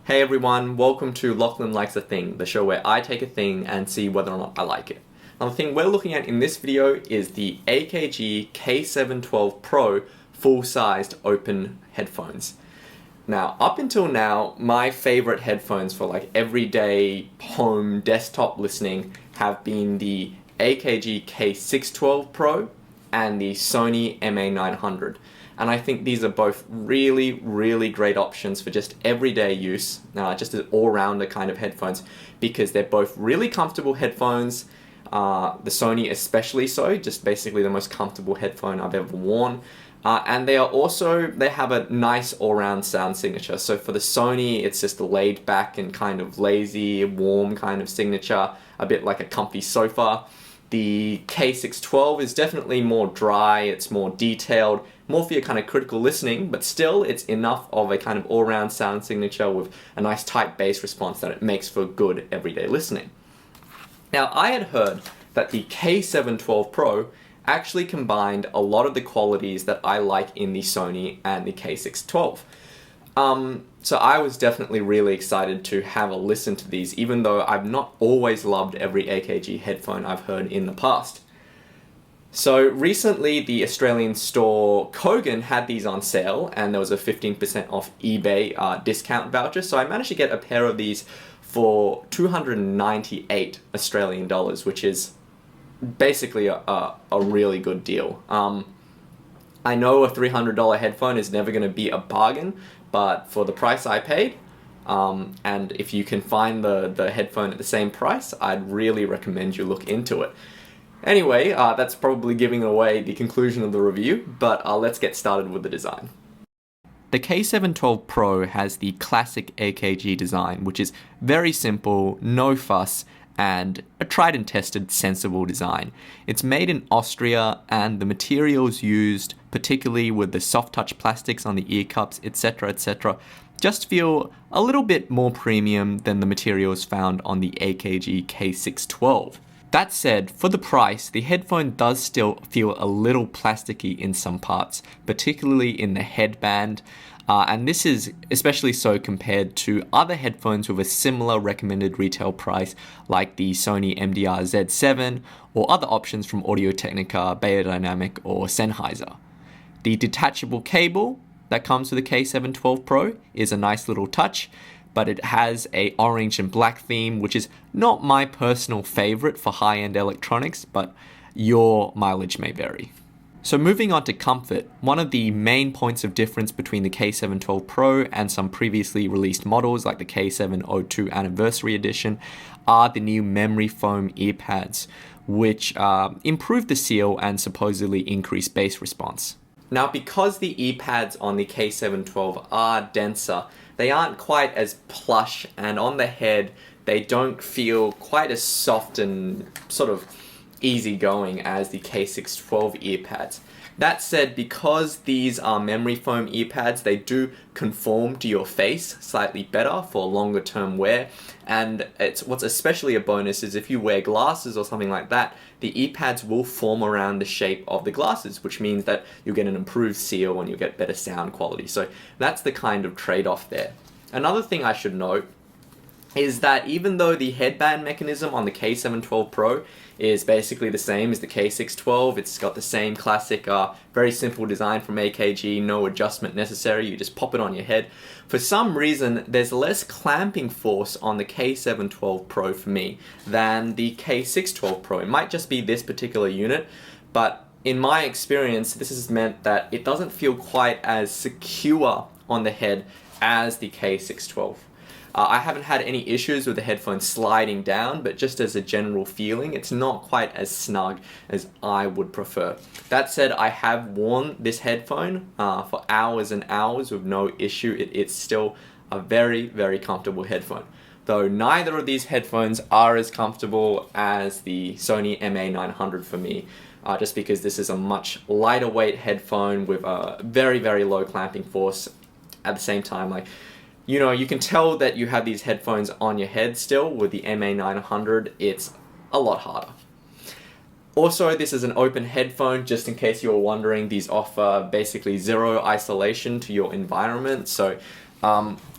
Hey everyone, welcome to Lachlan Likes a Thing, the show where I take a thing and see whether or not I like it. Now the thing we're looking at in this video is the AKG K712 Pro full-sized open headphones. Now, up until now, my favorite headphones for like everyday home desktop listening have been the AKG K612 Pro and the Sony MA900. And I think these are both really great options for just everyday use, just as all-rounder kind of headphones, because they're both really comfortable headphones, the Sony especially so, just basically the most comfortable headphone I've ever worn. And they have a nice all-round sound signature. So for the Sony, it's just a laid back and kind of lazy, warm kind of signature, a bit like a comfy sofa. The K612 is definitely more dry, it's more detailed, more for your kind of critical listening, but still it's enough of a kind of all-round sound signature with a nice tight bass response that it makes for good everyday listening. Now, I had heard that the K712 Pro actually combined a lot of the qualities that I like in the Sony and the K612. So I was definitely really excited to have a listen to these, even though I've not always loved every AKG headphone I've heard in the past. So recently the Australian store Kogan had these on sale and there was a 15% off eBay discount voucher. So I managed to get a pair of these for 298 Australian dollars, which is basically a really good deal. I know a $300 headphone is never going to be a bargain, but for the price I paid, and if you can find the headphone at the same price, I'd really recommend you look into it. Anyway, that's probably giving away the conclusion of the review, but let's get started with the design. The K712 Pro has the classic AKG design, which is very simple, no fuss, and a tried and tested sensible design. It's made in Austria and the materials used, particularly with the soft touch plastics on the ear cups, etc., just feel a little bit more premium than the materials found on the AKG K612. That said, for the price, the headphone does still feel a little plasticky in some parts, particularly in the headband, and this is especially so compared to other headphones with a similar recommended retail price like the Sony MDR Z7 or other options from Audio-Technica, Beyerdynamic or Sennheiser. The detachable cable that comes with the K712 Pro is a nice little touch, but it has a orange and black theme, which is not my personal favorite for high-end electronics, but your mileage may vary. So moving on to comfort, one of the main points of difference between the K712 Pro and some previously released models like the K702 Anniversary Edition are the new memory foam earpads, which improve the seal and supposedly increase bass response. Now, because the earpads on the K712 are denser, they aren't quite as plush, and on the head, they don't feel quite as soft and sort of easygoing as the K612 earpads. That said, because these are memory foam earpads, they do conform to your face slightly better for longer term wear. And what's especially a bonus is if you wear glasses or something like that, the earpads will form around the shape of the glasses, which means that you'll get an improved seal and you'll get better sound quality. So that's the kind of trade-off there. Another thing I should note is that even though the headband mechanism on the K712 Pro is basically the same as the K612, it's got the same classic, very simple design from AKG, no adjustment necessary, you just pop it on your head. For some reason, there's less clamping force on the K712 Pro for me than the K612 Pro. It might just be this particular unit, but in my experience, this has meant that it doesn't feel quite as secure on the head as the K612. I haven't had any issues with the headphones sliding down, but just as a general feeling, it's not quite as snug as I would prefer. That said, I have worn this headphone for hours and hours with no issue. It's still a very comfortable headphone. Though neither of these headphones are as comfortable as the Sony MA900 for me, just because this is a much lighter weight headphone with a very low clamping force. At the same time, you can tell that you have these headphones on your head still. With the MA900, it's a lot harder. Also, this is an open headphone, just in case you were wondering. These offer basically zero isolation to your environment, so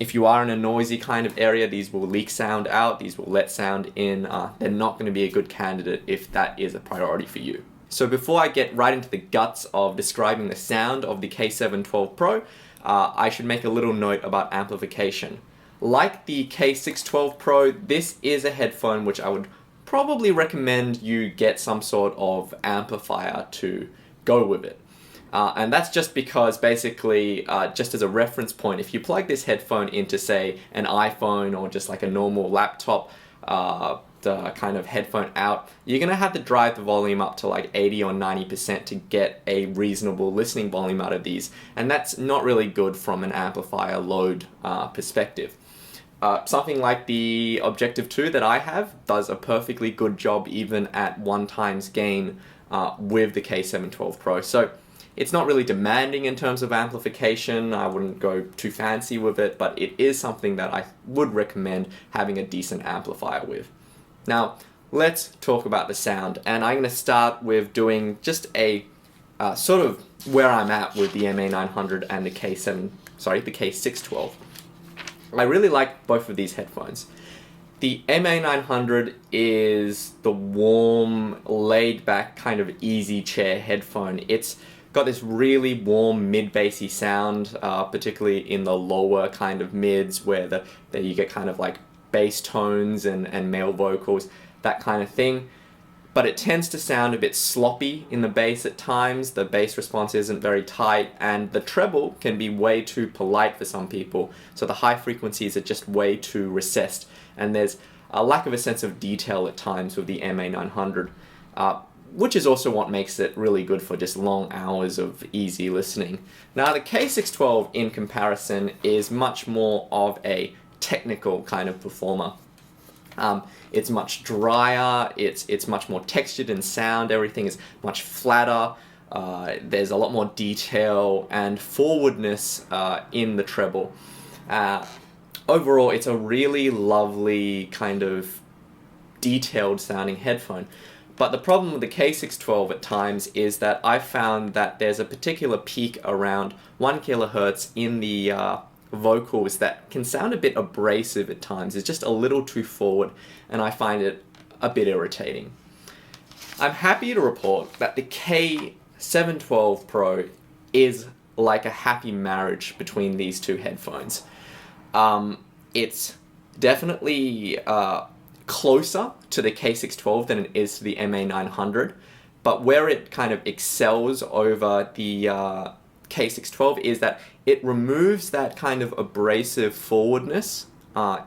If you are in a noisy kind of area, these will leak sound out, these will let sound in. They're not going to be a good candidate if that is a priority for you. So before I get right into the guts of describing the sound of the K712 Pro, I should make a little note about amplification. Like the K612 Pro, this is a headphone which I would probably recommend you get some sort of amplifier to go with it. And that's just because basically, just as a reference point, if you plug this headphone into, say, an iPhone or just like a normal laptop kind of headphone out, you're going to have to drive the volume up to like 80 or 90% to get a reasonable listening volume out of these. And that's not really good from an amplifier load perspective. Something like the Objective 2 that I have does a perfectly good job even at 1x gain with the K712 Pro. So it's not really demanding in terms of amplification. I wouldn't go too fancy with it, but it is something that I would recommend having a decent amplifier with. Now, let's talk about the sound, and I'm going to start with doing just a sort of where I'm at with the MA900 and the K612. I really like both of these headphones. The MA900 is the warm, laid-back, kind of easy chair headphone. It's got this really warm mid-bassy sound, particularly in the lower kind of mids where you get kind of like bass tones and male vocals, that kind of thing. But it tends to sound a bit sloppy in the bass at times. The bass response isn't very tight, and the treble can be way too polite for some people. So the high frequencies are just way too recessed, and there's a lack of a sense of detail at times with the MA900, which is also what makes it really good for just long hours of easy listening. Now the K612 in comparison is much more of a technical kind of performer. It's much drier, it's much more textured in sound, everything is much flatter, there's a lot more detail and forwardness in the treble. Overall, it's a really lovely kind of detailed sounding headphone. But the problem with the K612 at times is that I found that there's a particular peak around 1 kHz in the vocals that can sound a bit abrasive at times. It's just a little too forward, and I find it a bit irritating. I'm happy to report that the K712 Pro is like a happy marriage between these two headphones. It's definitely closer to the K612 than it is to the MA900, but where it kind of excels over the K612 is that it removes that kind of abrasive forwardness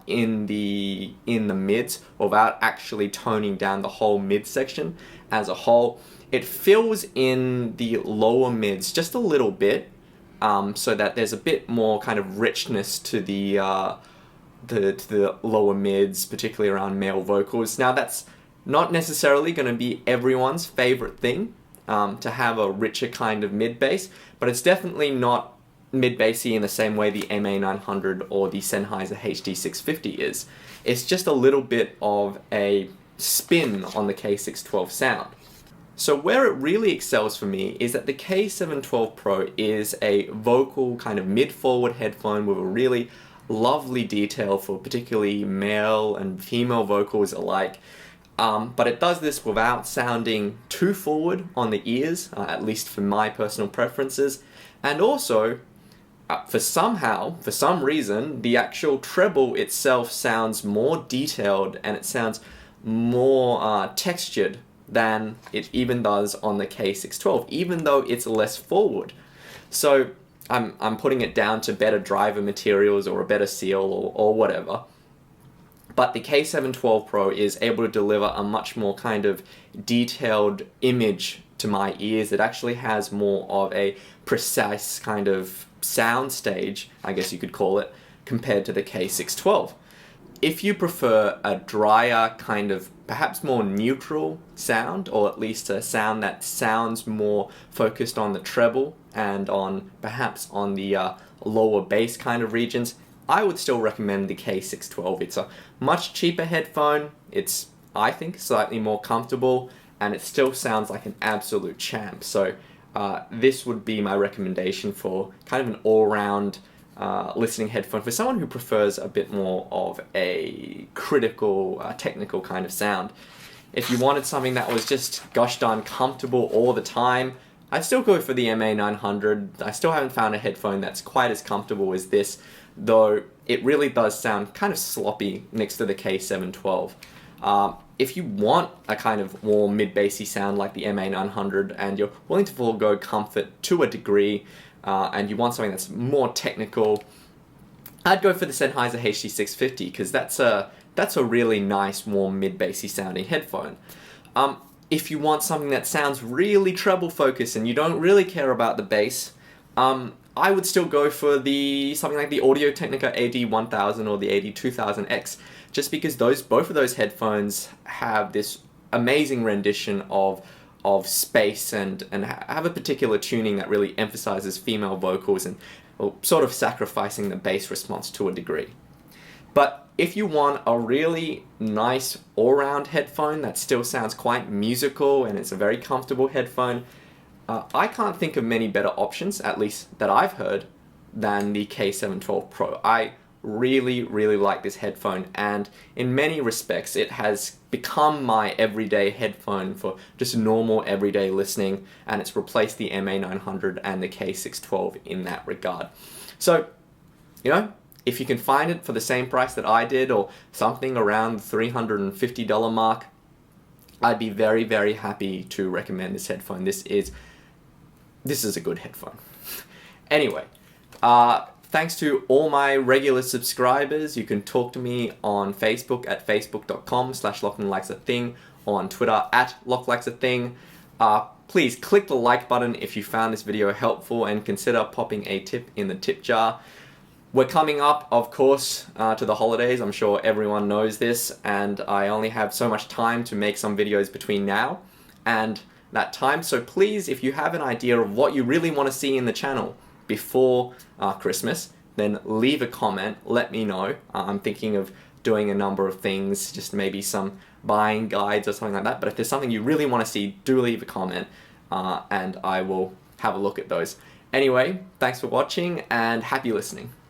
in the mids without actually toning down the whole mid section as a whole. It fills in the lower mids just a little bit, so that there's a bit more kind of richness to the lower mids, particularly around male vocals. Now that's not necessarily going to be everyone's favorite thing, to have a richer kind of mid-bass, but it's definitely not mid-bassy in the same way the MA900 or the Sennheiser HD650 is. It's just a little bit of a spin on the K612 sound. So where it really excels for me is that the K712 Pro is a vocal kind of mid-forward headphone with a really lovely detail for particularly male and female vocals alike. But it does this without sounding too forward on the ears, at least for my personal preferences. And also, for some reason, the actual treble itself sounds more detailed and it sounds more textured than it even does on the K612, even though it's less forward. So I'm putting it down to better driver materials or a better seal or whatever. But the K712 Pro is able to deliver a much more kind of detailed image to my ears. It actually has more of a precise kind of sound stage, I guess you could call it, compared to the K612. If you prefer a drier kind of perhaps more neutral sound, or at least a sound that sounds more focused on the treble and on perhaps on the lower bass kind of regions, I would still recommend the K612. It's a much cheaper headphone, it's, I think, slightly more comfortable, and it still sounds like an absolute champ. So this would be my recommendation for kind of an all-round listening headphone for someone who prefers a bit more of a critical, technical kind of sound. If you wanted something that was just gosh darn comfortable all the time, I'd still go for the MA900. I still haven't found a headphone that's quite as comfortable as this, though it really does sound kind of sloppy next to the K712. If you want a kind of warm mid-bassy sound like the MA900 and you're willing to forego comfort to a degree, and you want something that's more technical, I'd go for the Sennheiser HD650 because that's a really nice warm mid-bassy sounding headphone. If you want something that sounds really treble focused and you don't really care about the bass, I would still go for something like the Audio-Technica AD1000 or the AD2000X, just because both of those headphones have this amazing rendition of space and have a particular tuning that really emphasizes female vocals and sort of sacrificing the bass response to a degree. But if you want a really nice all-round headphone that still sounds quite musical and it's a very comfortable headphone, I can't think of many better options, at least that I've heard, than the K712 Pro. I really, really like this headphone, and in many respects it has become my everyday headphone for just normal everyday listening, and it's replaced the MA900 and the K612 in that regard. So, you know, if you can find it for the same price that I did, or something around the $350 mark, I'd be very, very happy to recommend this headphone. This is a good headphone. Anyway, thanks to all my regular subscribers. You can talk to me on Facebook at facebook.com/LachlanLikesAthing, or on Twitter at LachLikesAthing. Please click the like button if you found this video helpful, and consider popping a tip in the tip jar. We're coming up, of course, to the holidays. I'm sure everyone knows this, and I only have so much time to make some videos between now and that time. So please, if you have an idea of what you really want to see in the channel before Christmas, then leave a comment, let me know. I'm thinking of doing a number of things, just maybe some buying guides or something like that. But if there's something you really want to see, do leave a comment, and I will have a look at those. Anyway, thanks for watching and happy listening.